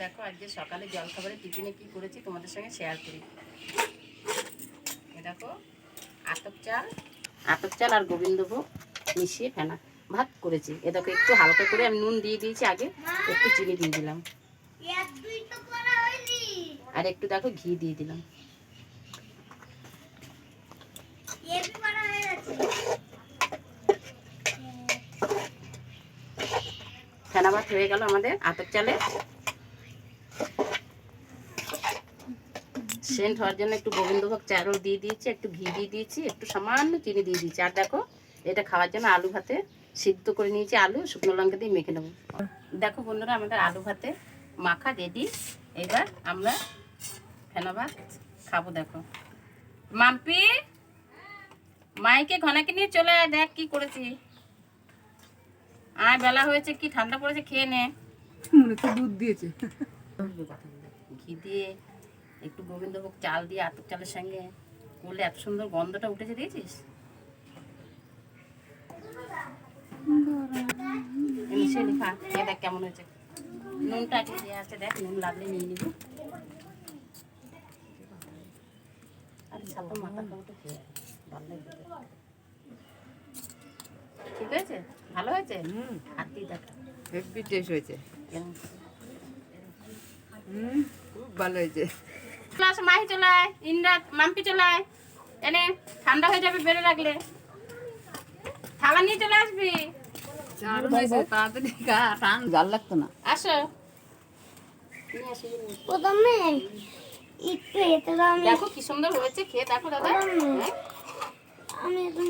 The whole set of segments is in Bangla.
দেখো আজকে সকালে জলখাবারে টিফিনে কি করেছি তোমাদের সঙ্গে শেয়ার করি। দেখো আতপ চাল আর গোবিন্দভোগ মিশিয়ে ফেনা ভাত করেছি। এ দেখো একটু হালকা করে আমি নুন দিয়ে দিয়েছি, আগে একটু চিনি দিয়ে দিলাম, আর একটু দেখো ঘি দিয়ে দিলাম। ফেনা ভাত হয়ে গেল আমাদের আতপ চালে। সেন্ট হওয়ার জন্য একটু গোবিন্দভোগ চালও দিয়ে দিয়েছি, একটু ঘি দিয়ে দিয়েছি, একটু সামান্য চিনি দিয়ে দিয়েছি। আর দেখো এটা খাওয়ার জন্য আলু ভাতে সিদ্ধ করে নিয়েছি, আলু শুকনো লঙ্কা দিয়ে মেখে নেবো। দেখো বন্ধুরা আমাদের আলু ভাতে মাখা রেডি। এবার আমরা ফেনা ভাত খাবো। দেখো মাম্পি মাইকে ঘনাকে নিয়ে চলে আয়, দেখ কি করেছি। আয় বেলা হয়েছে, কি ঠান্ডা পড়েছে, খেয়ে নে। দুধ দিয়েছে, ঘি দিয়ে একটু গোবিন্দভোগ চাল দিয়ে আতপ চালের সঙ্গে করলে এত সুন্দর গন্ধটা উঠেছে, দিয়েছিস। মিশিয়ে খা, খেয়ে দেখ কেমন হয়েছে। নুনটা আগে দেওয়া আছে, দেখ নুন লাগলে নিয়ে নিবি। আর ছাপা মাথা টমেটো খেয়ে ভালো লাগবে। ঠিক হয়েছে, ভালো হয়েছে। হাত দিয়ে দেখা হেভি টেস্ট হয়েছে, কেমন। খুব ভালো হয়েছে। ক্লাস মাহি চলায়, ইন্দ্রা মাম্পি চলায়, এনে ঠান্ডা হয়ে যাবে বেড়ে রাখলে। থালা নিয়ে চলে আসবি। তাড়াতাড়ি খা, টান জাল লাগতো না। আসো প্রথমে একটু এতে দাও। দেখো কি সুন্দর হয়েছে, খেয়ে দেখো দাদা। হ্যাঁ? আমি এখন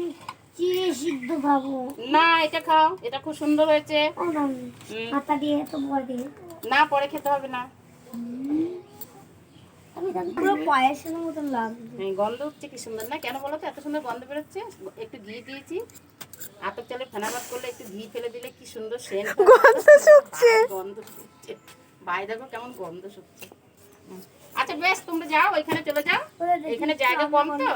চিড়ে সিদ্ধ খাবো। না এটা খাও, এটা খুব সুন্দর হয়েছে। হাতা দিয়ে তো বড় দিয়ে না পরে খেতে হবে না। আমি তো পুরো পায়েসের মতো লাগবে। গন্ধ উঠছে কি সুন্দর না, কেন বলো তো এত সুন্দর গন্ধ বেরোচ্ছে। একটু ঘি দিয়েছি, আতপ চালে ফেনা ভাত করলে একটু ঘি ফেলে দিলে কি সুন্দর সেন্ট গন্ধ শুকছে। গন্ধ শুকছে ভাই, দেখো কেমন গন্ধ শুকছে। আচ্ছা বেশ, তোমরা যাও, ওইখানে চলে যাও, এখানে জায়গা কম তো।